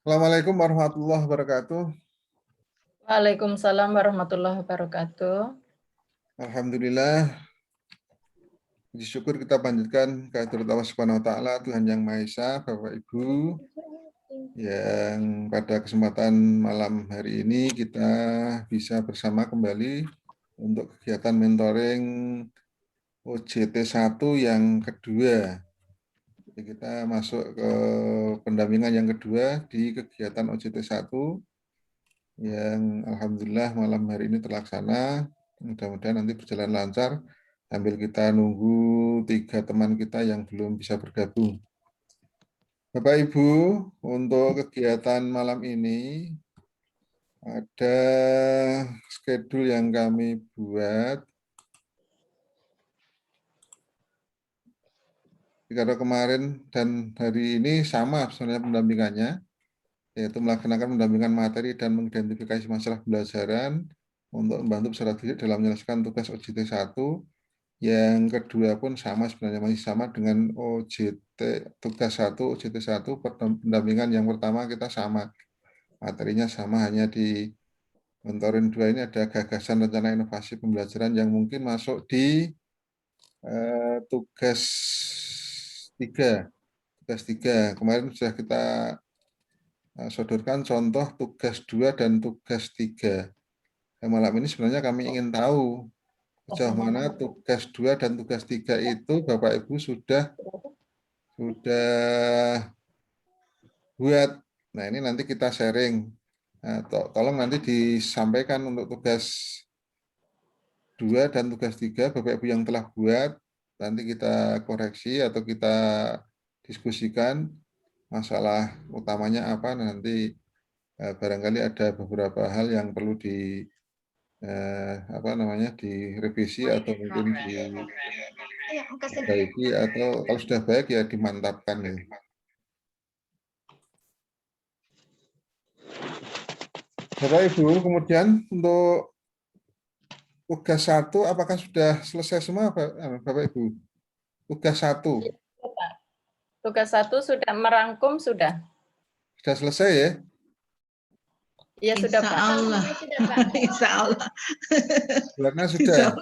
Assalamualaikum warahmatullahi wabarakatuh. Waalaikumsalam warahmatullahi wabarakatuh. Alhamdulillah, puji syukur kita panjatkan kehadirat Allah Subhanahu wa taala, Tuhan Yang Maha Esa, Bapak Ibu, yang pada kesempatan malam hari ini kita bisa bersama kembali untuk kegiatan mentoring OJT 1 yang kedua. Jadi kita masuk ke pendampingan yang kedua di kegiatan OJT 1 yang alhamdulillah malam hari ini terlaksana. Mudah-mudahan nanti berjalan lancar sambil kita nunggu 3 teman kita yang belum bisa bergabung. Bapak Ibu, untuk kegiatan malam ini ada schedule yang kami buat. Karena kemarin dan hari ini sama sebenarnya pendampingannya, yaitu melaksanakan pendampingan materi dan mengidentifikasi masalah pembelajaran untuk membantu peserta didik dalam menyelesaikan tugas OJT 1. Yang kedua pun sama sebenarnya, masih sama dengan OJT tugas 1, OJT 1 pendampingan yang pertama kita sama. Materinya sama, hanya di mentoring 2 ini ada gagasan rencana inovasi pembelajaran yang mungkin masuk di tugas 3. Tugas 3 kemarin sudah kita sodorkan contoh tugas 2 dan tugas 3. Malam ini sebenarnya kami ingin tahu sejauh mana tugas 2 dan tugas 3 itu Bapak Ibu sudah buat. Nah, ini nanti kita sharing. Nah, tolong nanti disampaikan untuk tugas 2 dan tugas 3 Bapak Ibu yang telah buat, nanti kita koreksi atau kita diskusikan masalah utamanya apa. Nanti barangkali ada beberapa hal yang perlu direvisi atau mungkin diperbaiki, atau kalau sudah baik ya dimantapkan ya. Bapak Ibu, kemudian untuk tugas 1 apakah sudah selesai semua Bapak Ibu? Tugas 1 Tugas 1 sudah merangkum, sudah. sudah selesai ya? Iya sudah Pak. Allah. Insya Allah. Bulannya sudah.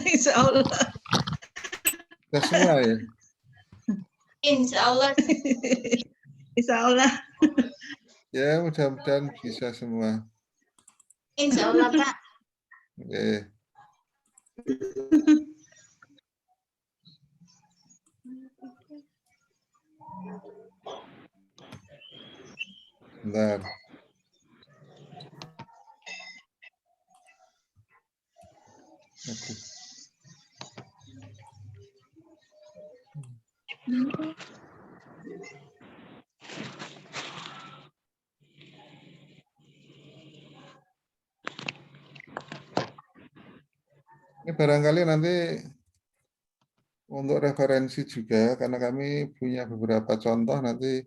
Insya Allah. Sudah semua ya? Insya Allah. Insya Allah. Ya, mudah-mudahan bisa semua. Insya Allah, Pak. Oke. Bentar. Aduh. Ini barangkali nanti untuk referensi juga, karena kami punya beberapa contoh, nanti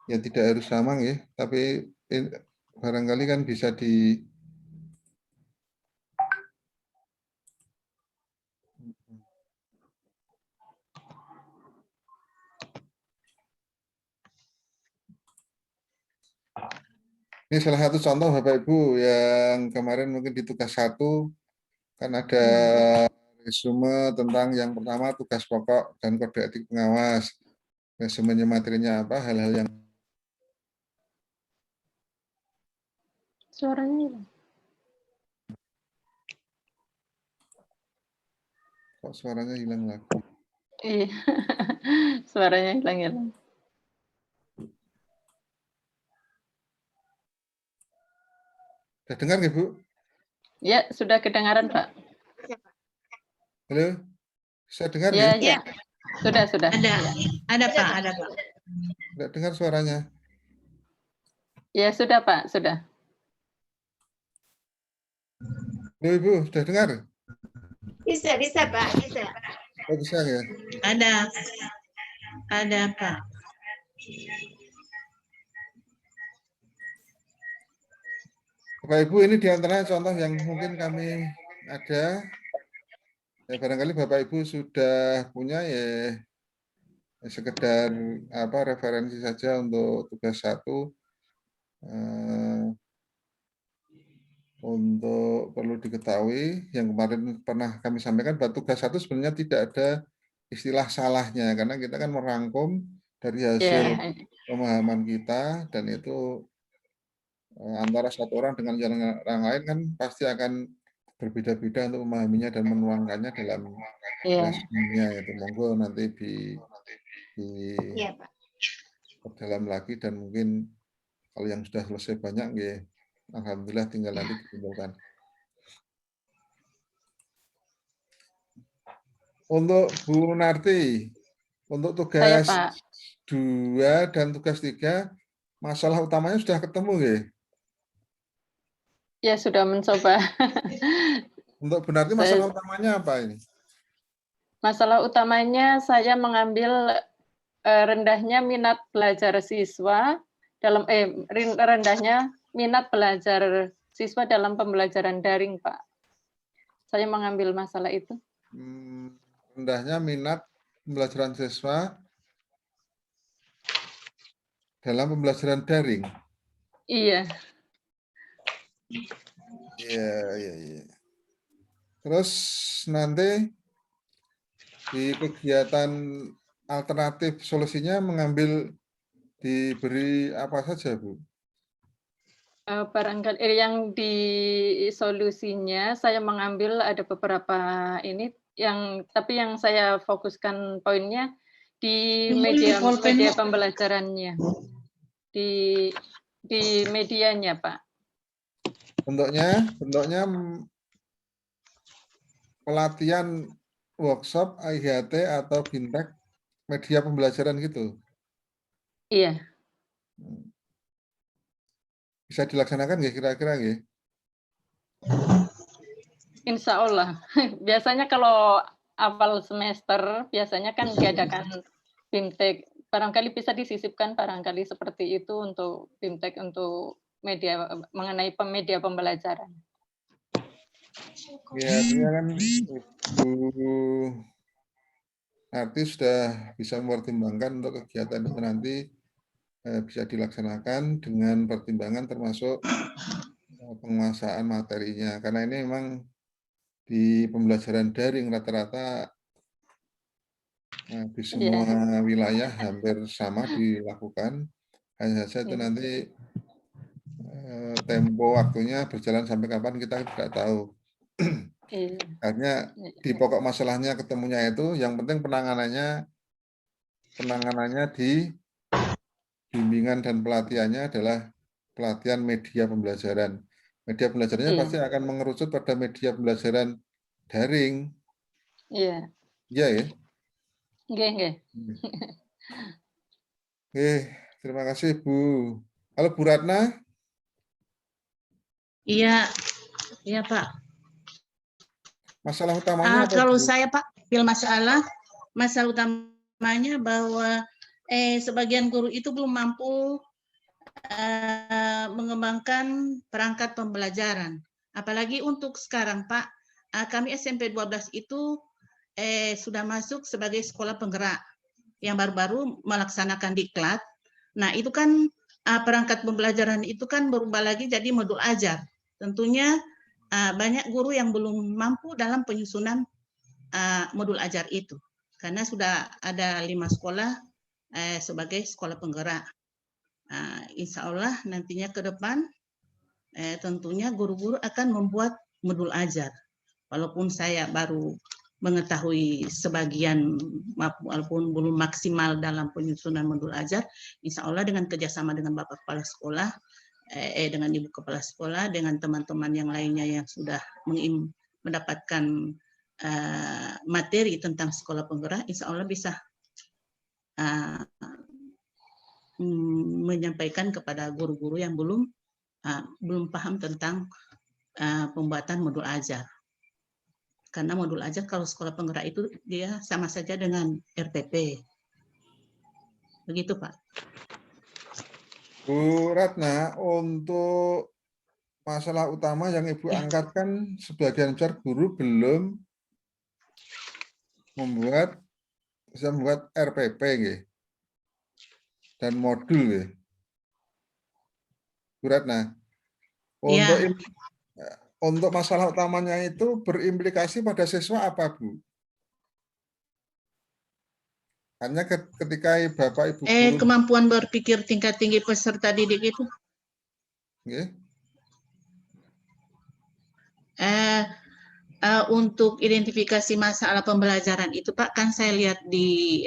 ya tidak harus sama ya, tapi barangkali kan bisa di ini salah satu contoh Bapak Ibu yang kemarin mungkin di tugas 1 kan ada resume tentang yang pertama tugas pokok dan kode etik pengawas. Resumenya materinya apa, hal-hal yang Suaranya hilang. kok suaranya hilang lagi. Iya. Suaranya hilang. Sudah dengar nggak, Bu? Ya, sudah kedengaran, Pak. Halo? Bisa dengar Ya, nggak? ya. Sudah. Ada Pak, ada Pak. Tidak dengar suaranya. Ya, sudah, Pak, sudah. Halo, Ibu, sudah dengar? Bisa Pak, bisa. Oh, bisa ya? Ada Pak. Bapak Ibu, ini diantaranya contoh yang mungkin kami ada. Ya, barangkali Bapak Ibu sudah punya ya, sekedar referensi saja untuk tugas 1. Untuk perlu diketahui, yang kemarin pernah kami sampaikan bahwa tugas 1 sebenarnya tidak ada istilah salahnya, karena kita kan merangkum dari hasil Ya, pemahaman kita, dan itu antara satu orang dengan orang lain kan pasti akan berbeda-beda untuk memahaminya dan menuangkannya dalam ya. resumenya. Itu monggo nanti Iya, Pak. diperdalam lagi, dan mungkin kalau yang sudah selesai banyak, ya, alhamdulillah tinggal nanti dikumpulkan. Untuk Bu Narti, untuk Saya, tugas Pak. 2 dan tugas 3, masalah utamanya sudah ketemu, ya? Ya, sudah mencoba. Untuk Bu Narti, masalah utamanya apa ini? Masalah utamanya saya mengambil rendahnya minat belajar siswa dalam rendahnya minat belajar siswa dalam pembelajaran daring, Pak. Saya mengambil masalah itu. Rendahnya minat pembelajaran siswa dalam pembelajaran daring. Iya. Iya. Terus nanti di kegiatan alternatif solusinya diberi apa saja, Bu? Barangkali yang di solusinya saya mengambil ada beberapa ini tapi yang saya fokuskan poinnya di media pembelajarannya. Di medianya, Pak. Bentuknya pelatihan workshop IHT atau Bintek media pembelajaran gitu. Iya. Bisa dilaksanakan nggak kira-kira nggih? Insya Allah. Biasanya kalau awal semester biasanya kan diadakan Bintek. Barangkali bisa disisipkan barangkali seperti itu untuk Bintek untuk media mengenai media pembelajaran. Ya, artinya kan Ibu Narti sudah bisa mempertimbangkan untuk kegiatan itu nanti bisa dilaksanakan dengan pertimbangan termasuk penguasaan materinya. Karena ini memang di pembelajaran daring rata-rata di semua wilayah hampir sama dilakukan. Hanya saja itu nanti tempo waktunya berjalan sampai kapan kita tidak tahu. Artinya di pokok masalahnya ketemunya itu, yang penting penanganannya di bimbingan dan pelatihannya adalah pelatihan media pembelajaran. Media pembelajarannya pasti akan mengerucut pada media pembelajaran daring. Iya. Iya ya? Nggih. Terima kasih Bu. Halo Bu Ratna. Iya, Pak. Masalah utamanya apa? Kalau Bu? saya, Pak, masalah utamanya bahwa sebagian guru itu belum mampu mengembangkan perangkat pembelajaran. Apalagi untuk sekarang, Pak, kami SMP 12 itu sudah masuk sebagai sekolah penggerak yang baru-baru melaksanakan diklat. Nah, itu kan perangkat pembelajaran itu kan berubah lagi jadi modul ajar. Tentunya banyak guru yang belum mampu dalam penyusunan modul ajar itu. Karena sudah ada 5 sekolah sebagai sekolah penggerak. Insya Allah nantinya ke depan tentunya guru-guru akan membuat modul ajar. Walaupun saya baru mengetahui sebagian walaupun belum maksimal dalam penyusunan modul ajar, insya Allah dengan kerjasama dengan Bapak Kepala Sekolah, dengan Ibu Kepala Sekolah, dengan teman-teman yang lainnya yang sudah mendapatkan materi tentang sekolah penggerak, insya Allah bisa menyampaikan kepada guru-guru yang belum paham tentang pembuatan modul ajar. Karena modul ajar kalau sekolah penggerak itu dia sama saja dengan RTP. Begitu, Pak. Bu Ratna, untuk masalah utama yang Ibu angkat kan sebagian besar guru belum membuat bisa membuat RPP nggih. Dan modul nggih. Bu Ratna. Ya. Untuk masalah utamanya itu berimplikasi pada siswa apa, Bu? Hanya ketika Bapak Ibu guru Kemampuan berpikir tingkat tinggi peserta didik itu. nggih. Untuk identifikasi masalah pembelajaran itu Pak, kan saya lihat di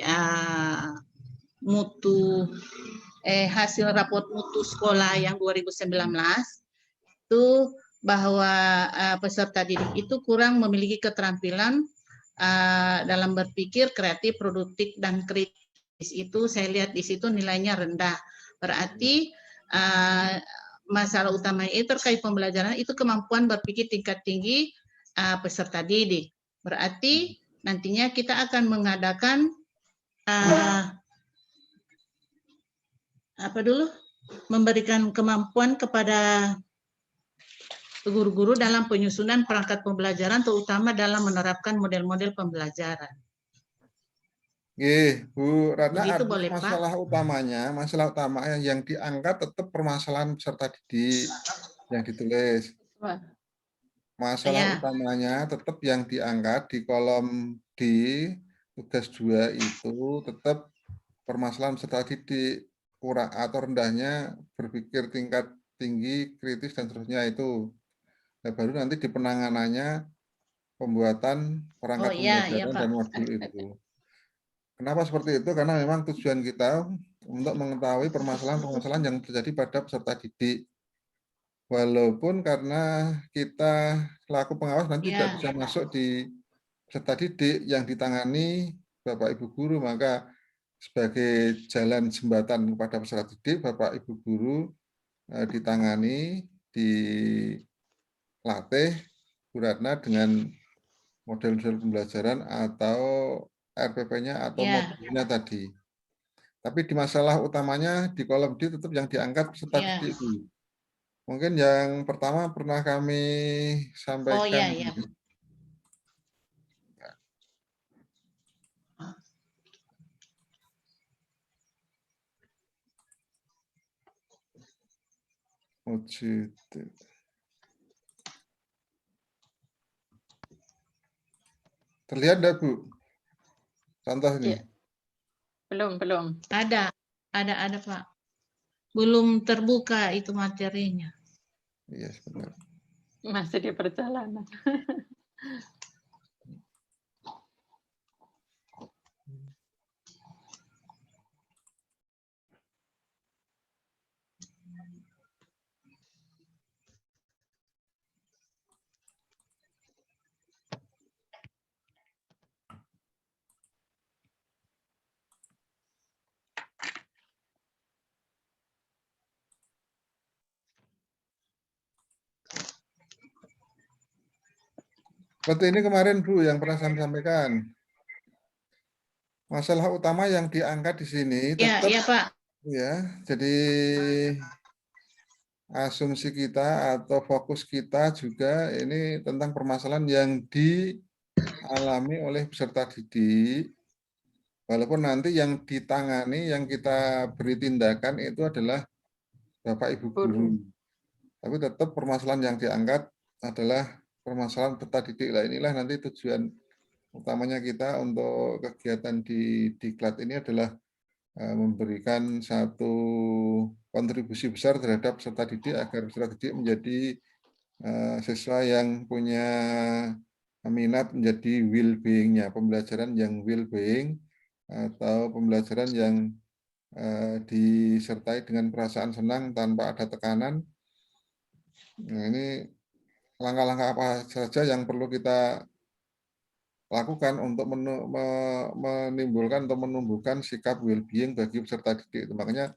hasil raport mutu sekolah yang 2019 itu bahwa peserta didik itu kurang memiliki keterampilan dalam berpikir kreatif, produktif, dan kritis. Itu saya lihat di situ nilainya rendah. Berarti masalah utamanya itu terkait pembelajaran itu kemampuan berpikir tingkat tinggi peserta didik. Berarti nantinya kita akan mengadakan memberikan kemampuan kepada guru-guru dalam penyusunan perangkat pembelajaran, terutama dalam menerapkan model-model pembelajaran. Bu Ratna, Begitu artinya boleh, masalah utamanya yang diangkat tetap permasalahan peserta didik yang ditulis. Masalah utamanya tetap yang diangkat di kolom D, tugas 2 itu tetap permasalahan peserta didik, kurang atau rendahnya berpikir tingkat tinggi, kritis, dan seterusnya itu. Nah, baru nanti di penanganannya pembuatan perangkat pembelajaran dan modul itu. Kenapa seperti itu? Karena memang tujuan kita untuk mengetahui permasalahan-permasalahan yang terjadi pada peserta didik. Walaupun karena kita selaku pengawas nanti tidak bisa masuk di peserta didik yang ditangani Bapak Ibu Guru, maka sebagai jalan jembatan kepada peserta didik, Bapak Ibu Guru ditangani, dilatih Bu Ratna dengan model-model pembelajaran atau RPP-nya atau modulnya tadi. Tapi di masalah utamanya di kolom D tetap yang diangkat peserta didik itu. Mungkin yang pertama pernah kami sampaikan. Terlihat enggak, Bu? Contoh ini. Belum. Ada Pak. Belum terbuka itu materinya. Iya, sebentar. Masih di perjalanan. Seperti ini kemarin, Bu, yang pernah saya sampaikan. Masalah utama yang diangkat di sini tetap Pak. Ya, jadi asumsi kita atau fokus kita juga ini tentang permasalahan yang dialami oleh peserta didik. Walaupun nanti yang ditangani, yang kita beri tindakan itu adalah Bapak Ibu Guru. Tapi tetap permasalahan yang diangkat adalah permasalahan peserta didik. Lah inilah nanti tujuan utamanya kita untuk kegiatan di Diklat ini adalah memberikan satu kontribusi besar terhadap peserta didik agar peserta didik menjadi siswa yang punya minat menjadi well-being-nya, pembelajaran yang well-being atau pembelajaran yang disertai dengan perasaan senang tanpa ada tekanan. Nah, ini langkah-langkah apa saja yang perlu kita lakukan untuk menimbulkan atau menumbuhkan sikap well-being bagi peserta didik. Makanya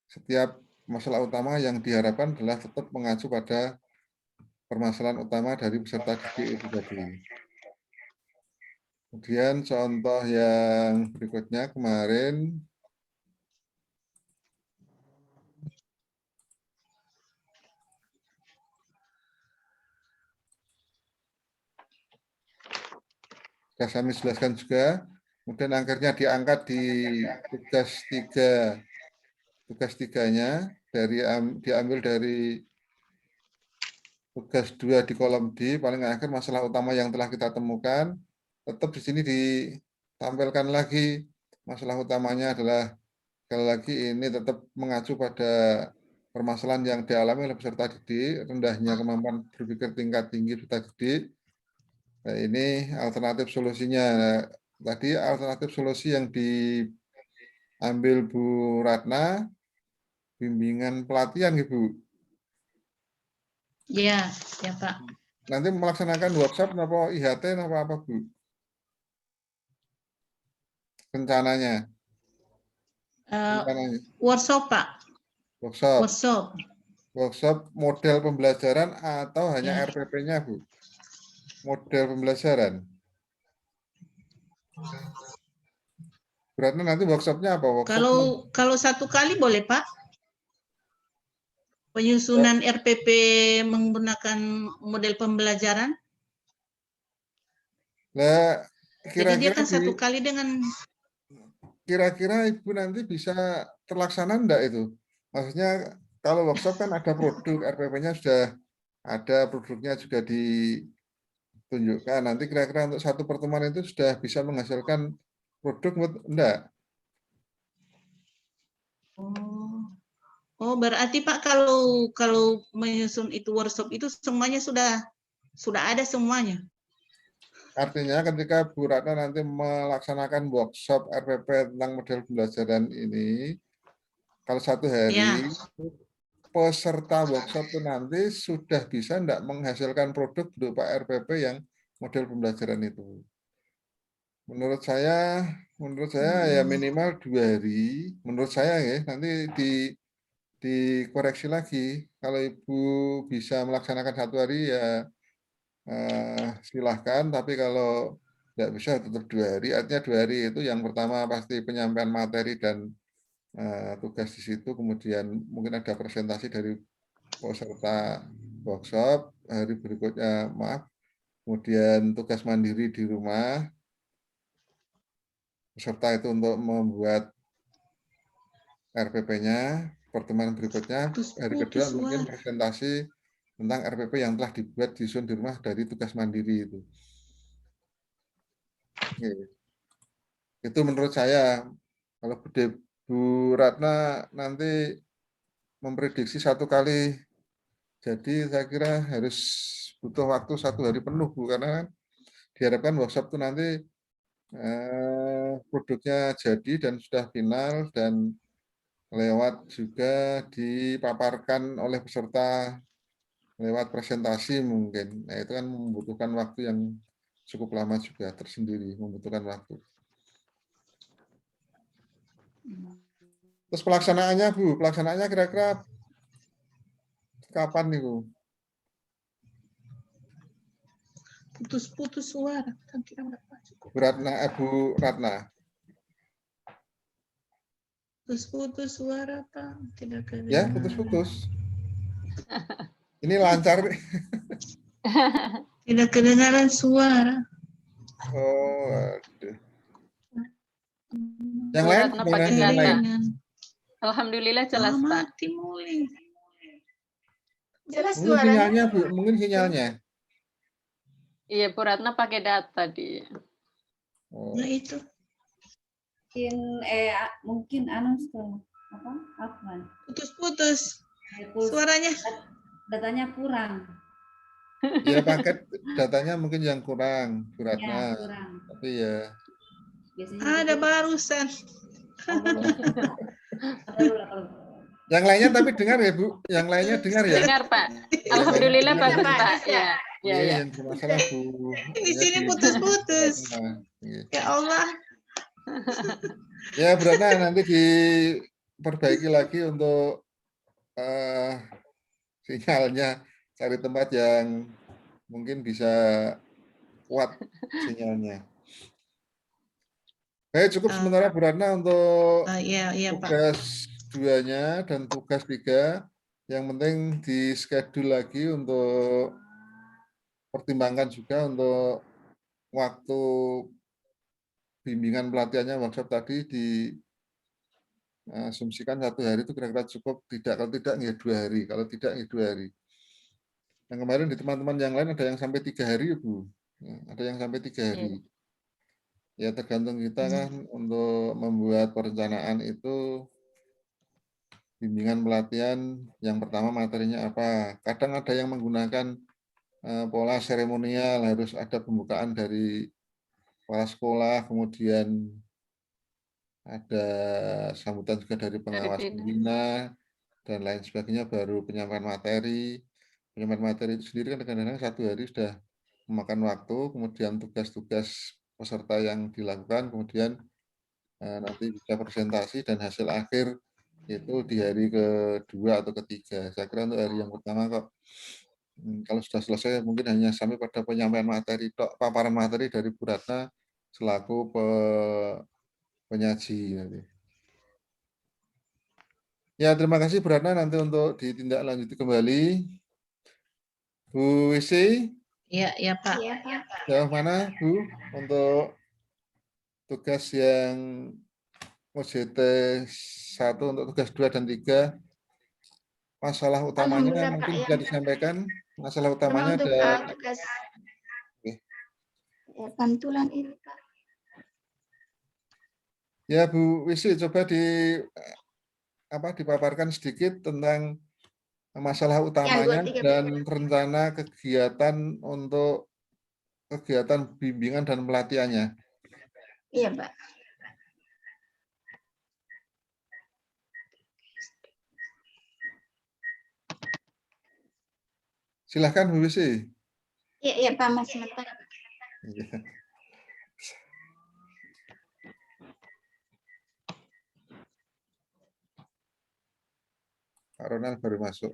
setiap masalah utama yang diharapkan adalah tetap mengacu pada permasalahan utama dari peserta didik itu tadi. Kemudian contoh yang berikutnya kemarin sudah kami jelaskan juga Kemudian akhirnya diangkat di tugas 3. Tugas 3-nya diambil dari tugas 2 di kolom D, paling akhir masalah utama yang telah kita temukan. Tetap di sini ditampilkan lagi masalah utamanya adalah, sekali lagi ini tetap mengacu pada permasalahan yang dialami oleh peserta didik, rendahnya kemampuan berpikir tingkat tinggi peserta didik. Nah, ini alternatif solusinya. Nah, tadi alternatif solusi yang diambil Bu Ratna, bimbingan pelatihan, Ibu. Ya, ya Pak. Nanti melaksanakan workshop apa IHT apa Bu? Rencananya. Workshop Pak. Workshop. Workshop. Workshop model pembelajaran atau hanya Ya. RPP-nya, Bu? Model pembelajaran. Berarti nanti workshopnya apa? Workshop Kalau 1 kali boleh Pak? Penyusunan RPP menggunakan model pembelajaran. Nah, Jadi dia kira-kira kan 1 kali dengan. Kira-kira Ibu nanti bisa terlaksana enggak itu? Maksudnya kalau workshop kan ada produk, RPP-nya sudah ada, produknya juga ditunjukkan. Nanti kira-kira untuk satu pertemuan itu sudah bisa menghasilkan produk enggak? Oh, berarti Pak kalau menyusun itu workshop itu semuanya sudah ada semuanya. Artinya ketika Bu Ratna nanti melaksanakan workshop RPP tentang model pembelajaran ini, kalau 1 hari, peserta workshop itu nanti sudah bisa enggak menghasilkan produk berupa RPP yang model pembelajaran itu. Menurut saya ya minimal 2 hari. Menurut saya ya, nanti dikoreksi lagi. Kalau Ibu bisa melaksanakan 1 hari ya silahkan. Tapi kalau tidak bisa tetap 2 hari. Artinya 2 hari itu yang pertama pasti penyampaian materi dan tugas di situ. Kemudian mungkin ada presentasi dari peserta workshop. Hari berikutnya kemudian tugas mandiri di rumah. Peserta itu untuk membuat RPP-nya, pertemuan berikutnya, hari kedua mungkin presentasi tentang RPP yang telah dibuat disusun di rumah dari tugas mandiri itu. Oke. Itu menurut saya, kalau Bu Ratna nanti memprediksi 1 kali, jadi saya kira harus butuh waktu 1 hari penuh, Bu, karena diharapkan workshop itu nanti produknya jadi dan sudah final dan lewat juga dipaparkan oleh peserta lewat presentasi mungkin. Nah, itu kan membutuhkan waktu yang cukup lama juga tersendiri, membutuhkan waktu. Terus pelaksanaannya, Bu, pelaksanaannya kira-kira kapan nih, Bu? Putus-putus suara. Bu Ratna. Putus-putus suara, Pak. Tidak kedengaran. Ya, putus-putus. Ini lancar. Tidak kedengaran suara. Oh, aduh. Yang Bu lain Ratna gimana? pakai Yang data. lain? Alhamdulillah jelas, Pak. Mati mulai. Jelas Mungkin suaranya. sinyalnya, Bu. Mungkin sinyalnya. Iya, Bu Ratna pakai data di. Oh. Nah itu. Mungkin anu apa? Afwan. Putus-putus. Suaranya. Datanya kurang. Ya, paket datanya mungkin yang kurang, Bu Ratna. Ya, kurang. Tapi ya. Biasanya Ada barusan. Yang lainnya tapi dengar ya, Bu. Yang lainnya dengar ya. Dengar, Pak. Alhamdulillah bagus, Pak. Ya, ya, ya. Yang bermasalah, Bu. Di sini putus-putus. Ya Allah. Ya, Bu Ratna nanti diperbaiki lagi untuk sinyalnya. Cari tempat yang mungkin bisa kuat sinyalnya. Baik, cukup sementara Bu Ratna untuk tugas 2-nya dan tugas 3. Yang penting di schedule lagi untuk pertimbangkan juga untuk waktu bimbingan pelatihannya workshop tadi diasumsikan 1 hari itu kira-kira cukup, kalau tidak ya 2 hari, kalau tidak ya 2 hari. Yang kemarin di teman-teman yang lain ada yang sampai 3 hari ya Bu, ada yang sampai 3 hari. Ya tergantung kita kan untuk membuat perencanaan itu. Bimbingan pelatihan yang pertama materinya apa. Kadang ada yang menggunakan pola seremonial, harus ada pembukaan dari kepala sekolah, kemudian ada sambutan juga dari pengawas pembina, dan lain sebagainya, baru penyampaian materi. Penyampaian materi itu sendiri kan kadang-kadang 1 hari sudah memakan waktu, kemudian tugas-tugas peserta yang dilakukan, kemudian nanti bisa presentasi dan hasil akhir itu di hari kedua atau ketiga. Saya kira untuk hari yang pertama kok kalau sudah selesai mungkin hanya sampai pada penyampaian materi, paparan materi dari Bu Ratna selaku penyaji nanti. Ya, terima kasih Bu Ratna, nanti untuk ditindaklanjuti kembali. Bu Wisi, Iya, iya Pak. jauh mana Bu untuk tugas yang OJT 1 untuk tugas 2 dan 3? Masalah utamanya mungkin bisa disampaikan. Masalah utamanya untuk ada tugas Oke. pantulan ini Pak. Ya Bu Wisi, coba dipaparkan sedikit tentang masalah utamanya 2, 3, dan rencana kegiatan untuk kegiatan bimbingan dan pelatihannya. Iya Pak. Silahkan Bu Wisi. Iya Pak, Mas sebentar. Iya. Pak Ronald baru masuk.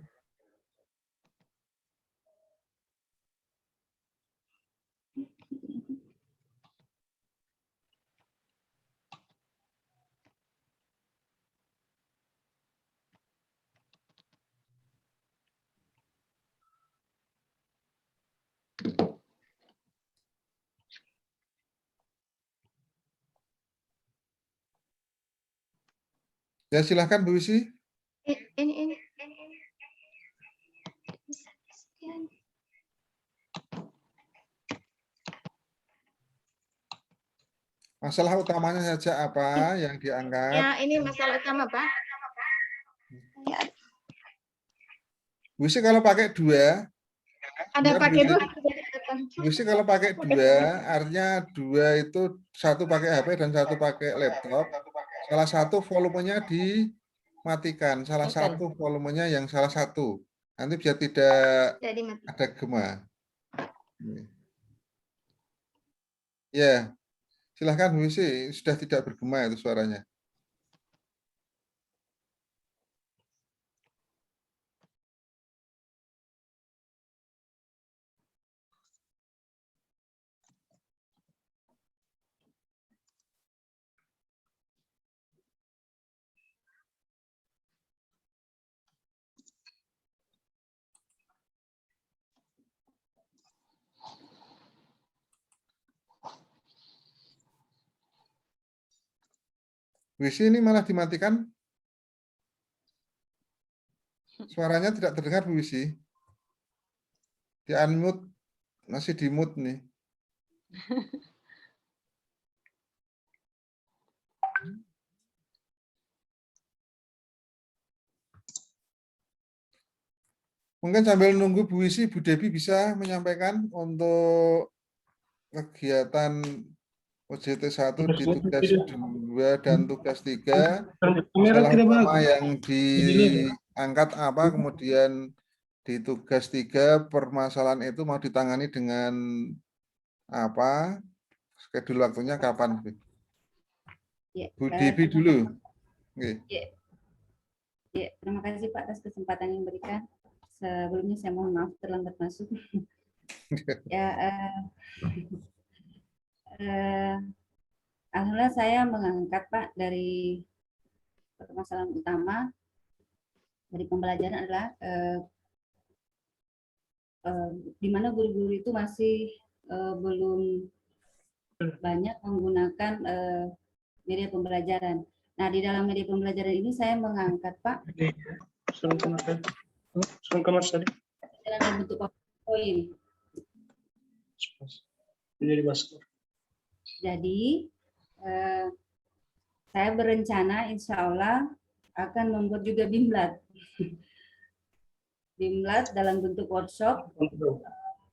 Ya silahkan Bu Wisi. Ini. Masalah utamanya saja apa yang diangkat? Ya, ini masalah utama Pak. Ya, Bu Wisi kalau pakai 2, ada pakai 2. Bu Wisi kalau pakai 2, artinya 2 itu 1 pakai HP dan 1 pakai laptop. Salah satu volumenya dimatikan, salah satu volumenya yang salah satu. Nanti biar tidak Jadi mati. ada gema. Ya, silahkan Bu Wisi, sudah tidak bergema itu suaranya. Bu Wisi ini malah dimatikan. Suaranya tidak terdengar Bu Wisi. Di unmute, masih di mute nih. Mungkin sambil nunggu Bu Wisi, Bu Debi bisa menyampaikan untuk kegiatan OJT 1 di tugas 2 dan tugas 3. Masalah utama yang diangkat apa, kemudian di tugas 3 permasalahan itu mau ditangani dengan apa, schedule waktunya kapan? Ya, Bu Debi dulu. Ya, terima kasih Pak atas kesempatan yang diberikan. Sebelumnya saya mohon maaf terlambat masuk. Ya, alhamdulillah saya mengangkat Pak dari permasalahan utama dari pembelajaran adalah di mana guru-guru itu masih belum banyak menggunakan media pembelajaran. Nah, di dalam media pembelajaran ini saya mengangkat, Pak, dalam bentuk PowerPoint. Jadi, saya berencana insya Allah akan membuat juga Bimlat. Bimlat dalam bentuk workshop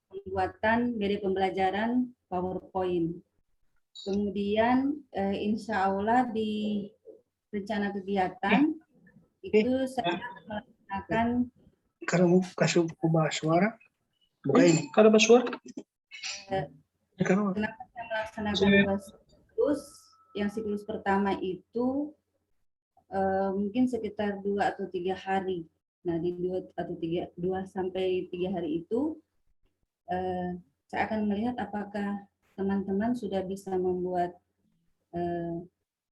pembuatan media pembelajaran PowerPoint. Kemudian insya Allah di rencana kegiatan itu saya akan Kalau kasih ubah suara, buka ini. Kalau ubah suara, kenapa saya melaksanakan dua siklus. Yang siklus pertama itu mungkin sekitar 2 atau 3 hari. Nah, di 2 sampai 3 hari itu saya akan melihat apakah teman-teman sudah bisa membuat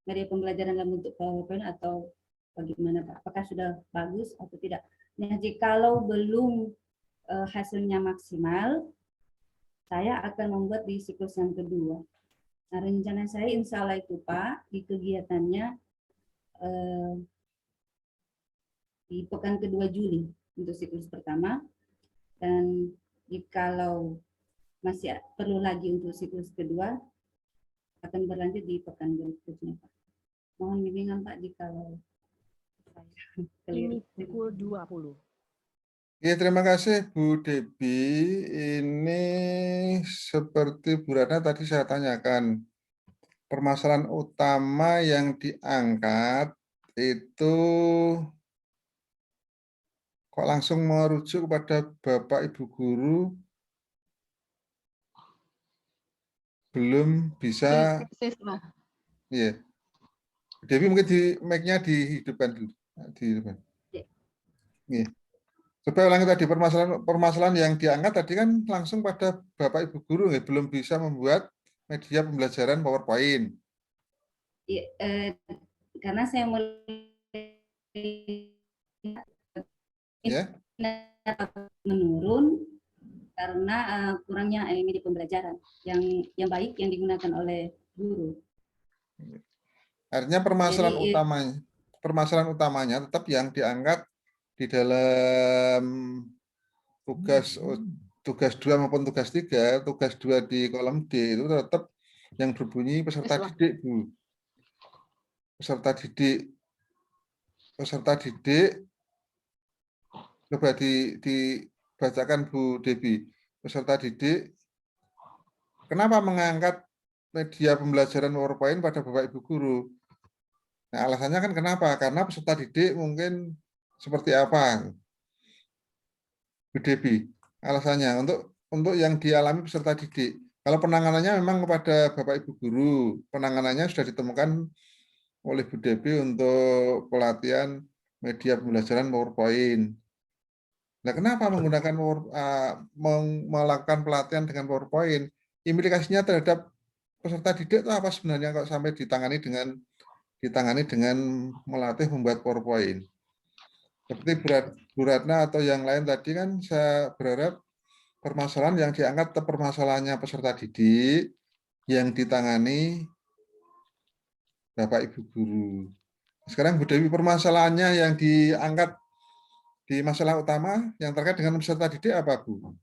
media pembelajaran dalam bentuk PowerPoint atau bagaimana, Pak? Apakah sudah bagus atau tidak? Nah, jikalau belum hasilnya maksimal, saya akan membuat di siklus yang kedua. Nah, rencana saya insya Allah itu, Pak, di kegiatannya di pekan kedua Juli untuk siklus pertama, dan jikalau masih perlu lagi untuk siklus kedua, akan berlanjut di pekan berikutnya, Pak. Mohon bimbingan, Pak, jikalau Ini pukul 20. Ya, terima kasih Bu Debi. Ini seperti Bu Ratna tadi saya tanyakan, permasalahan utama yang diangkat itu kok langsung merujuk kepada Bapak Ibu Guru belum bisa. Siswa. Iya. Devi mungkin di mic-nya dihidupkan dulu. Dihidupkan. Iya. Coba ulangi tadi permasalahan yang diangkat tadi kan langsung pada Bapak Ibu Guru ya, belum bisa membuat media pembelajaran PowerPoint. Ya, karena saya mulai menurun karena kurangnya media pembelajaran yang baik yang digunakan oleh guru. Artinya permasalahan utamanya tetap yang diangkat di dalam tugas 2 maupun tugas 3, tugas 2 di kolom D itu tetap yang berbunyi peserta didik, Bu. Peserta didik, coba dibacakan Bu Debi. Peserta didik, kenapa mengangkat media pembelajaran PowerPoint pada Bapak Ibu Guru? Nah, alasannya kan kenapa? Karena peserta didik mungkin seperti apa? Bu Debi, alasannya untuk yang dialami peserta didik. Kalau penanganannya memang kepada Bapak Ibu Guru, penanganannya sudah ditemukan oleh Bu Debi untuk pelatihan media pembelajaran PowerPoint. Nah, kenapa melakukan pelatihan dengan PowerPoint? Implikasinya terhadap peserta didik itu apa sebenarnya kok sampai ditangani dengan melatih membuat PowerPoint? Seperti Bu Ratna atau yang lain tadi kan saya berharap permasalahan yang diangkat permasalahannya peserta didik yang ditangani Bapak Ibu Guru. Sekarang Bu Dewi, permasalahannya yang diangkat di masalah utama yang terkait dengan peserta didik apa, Bu?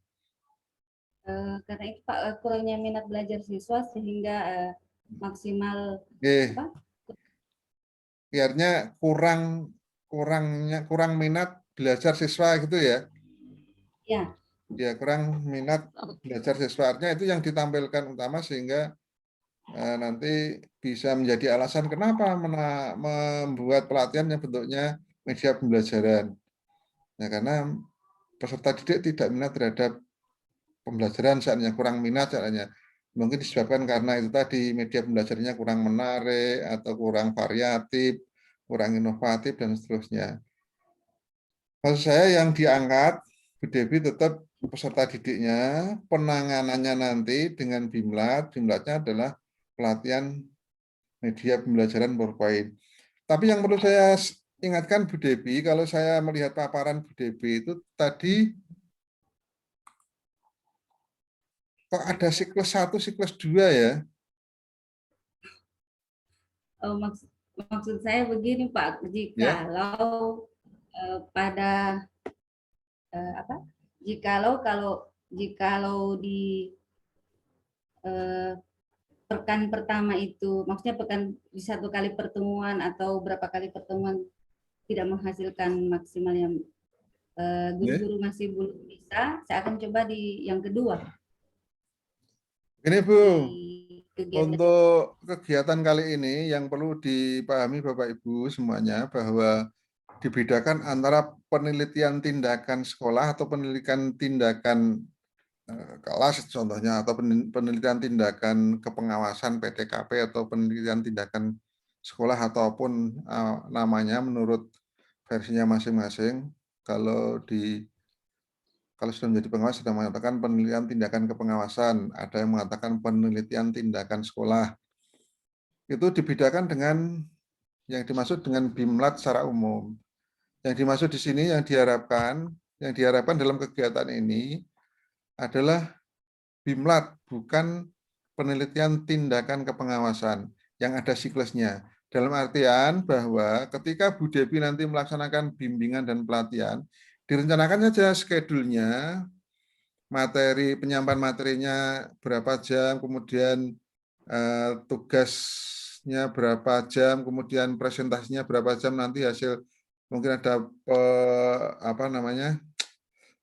Karena itu, Pak, kurangnya minat belajar siswa sehingga maksimal Artinya kurang minat belajar siswa gitu ya? Ya. Ya, kurang minat belajar siswa. Artinya itu yang ditampilkan utama sehingga nanti bisa menjadi alasan kenapa membuat pelatihan yang bentuknya media pembelajaran. Nah, karena peserta didik tidak minat terhadap pembelajaran, saatnya kurang minat saatnya. Mungkin disebabkan karena itu tadi media pembelajarannya kurang menarik atau kurang variatif, kurang inovatif dan seterusnya. Maksud saya yang diangkat Bu Devi tetap peserta didiknya, penanganannya nanti dengan Bimlat. Bimlatnya adalah pelatihan media pembelajaran PowerPoint. Tapi yang perlu saya ingatkan Bu Devi, kalau saya melihat paparan Bu Devi itu tadi kok ada siklus 1, siklus 2 ya. maksud saya begini Pak, jikalau pada jikalau di pekan pertama itu, maksudnya di satu kali pertemuan atau berapa kali pertemuan tidak menghasilkan maksimal yang guru-guru masih belum bisa, saya akan coba di yang kedua. Ini Bu, Kegiatan. untuk kegiatan kali ini yang perlu dipahami Bapak Ibu semuanya bahwa dibedakan antara penelitian tindakan sekolah atau penelitian tindakan kelas contohnya, atau penelitian tindakan kepengawasan PTKP atau penelitian tindakan sekolah ataupun namanya menurut versinya masing-masing. Kalau sudah menjadi pengawas sudah mengatakan penelitian tindakan kepengawasan, ada yang mengatakan penelitian tindakan sekolah. Itu dibedakan dengan yang dimaksud dengan BIMLAT secara umum. Yang dimaksud di sini yang diharapkan dalam kegiatan ini adalah BIMLAT, bukan penelitian tindakan kepengawasan yang ada siklusnya. Dalam artian bahwa ketika Bu Devi nanti melaksanakan bimbingan dan pelatihan, direncanakan saja schedule-nya, materi, penyampaian materinya berapa jam, kemudian tugasnya berapa jam, kemudian presentasinya berapa jam, nanti hasil mungkin ada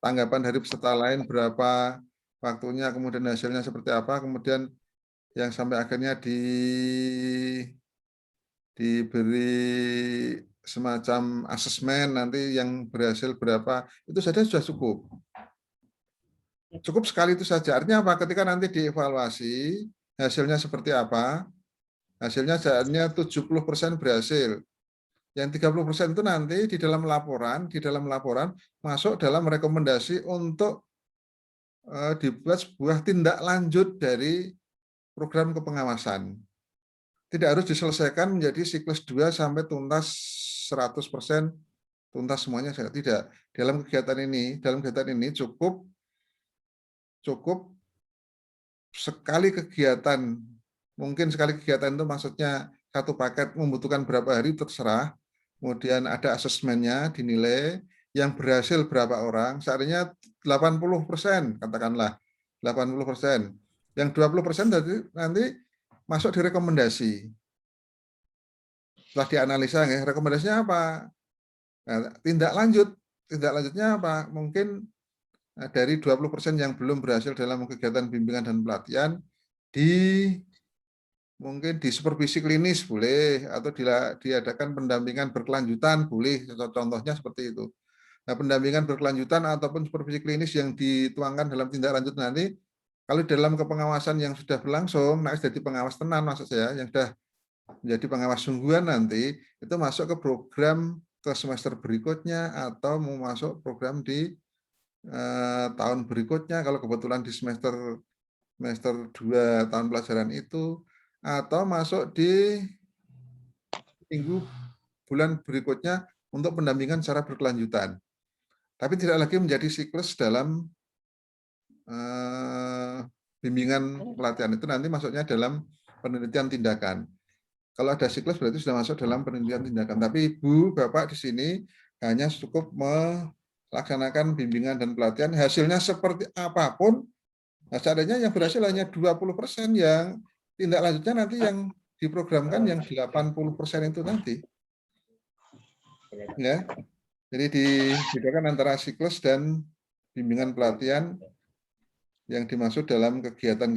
tanggapan dari peserta lain berapa waktunya, kemudian hasilnya seperti apa, kemudian yang sampai akhirnya diberi semacam asesmen nanti yang berhasil berapa, itu saja sudah cukup. Cukup sekali itu saja. Artinya apa? Ketika nanti dievaluasi, hasilnya seperti apa, hasilnya 70% berhasil. Yang 30% itu nanti di dalam laporan masuk dalam rekomendasi untuk dibuat sebuah tindak lanjut dari program kepengawasan. Tidak harus diselesaikan menjadi siklus 2 sampai tuntas 100%, tuntas semuanya, tidak. Dalam kegiatan ini cukup sekali kegiatan. Mungkin sekali kegiatan itu maksudnya satu paket membutuhkan berapa hari terserah. Kemudian ada asesmennya, dinilai yang berhasil berapa orang. Seandainya 80%, katakanlah 80%. Yang 20% nanti masuk di rekomendasi. Setelah dianalisa, ya, rekomendasinya apa? Nah, tindak lanjutnya apa? Mungkin dari 20% yang belum berhasil dalam kegiatan bimbingan dan pelatihan, mungkin di supervisi klinis boleh, atau diadakan pendampingan berkelanjutan boleh, contohnya seperti itu. Nah, pendampingan berkelanjutan ataupun supervisi klinis yang dituangkan dalam tindak lanjut nanti, kalau dalam kepengawasan yang sudah berlangsung, nah jadi pengawas tenan maksud saya, yang sudah menjadi pengawas sungguhan nanti, itu masuk ke program ke semester berikutnya, atau mau masuk program di tahun berikutnya, kalau kebetulan di semester 2 tahun pelajaran itu, atau masuk di bulan berikutnya untuk pendampingan secara berkelanjutan. Tapi tidak lagi menjadi siklus dalam bimbingan pelatihan, itu nanti masuknya dalam penelitian tindakan. Kalau ada siklus berarti sudah masuk dalam penelitian tindakan. Tapi Ibu, Bapak di sini hanya cukup melaksanakan bimbingan dan pelatihan, hasilnya seperti apapun, nah seadanya yang berhasil hanya 20%, yang tindak lanjutnya nanti yang diprogramkan yang 80% itu nanti. Ya. Jadi dibedakan antara siklus dan bimbingan pelatihan yang dimaksud dalam kegiatan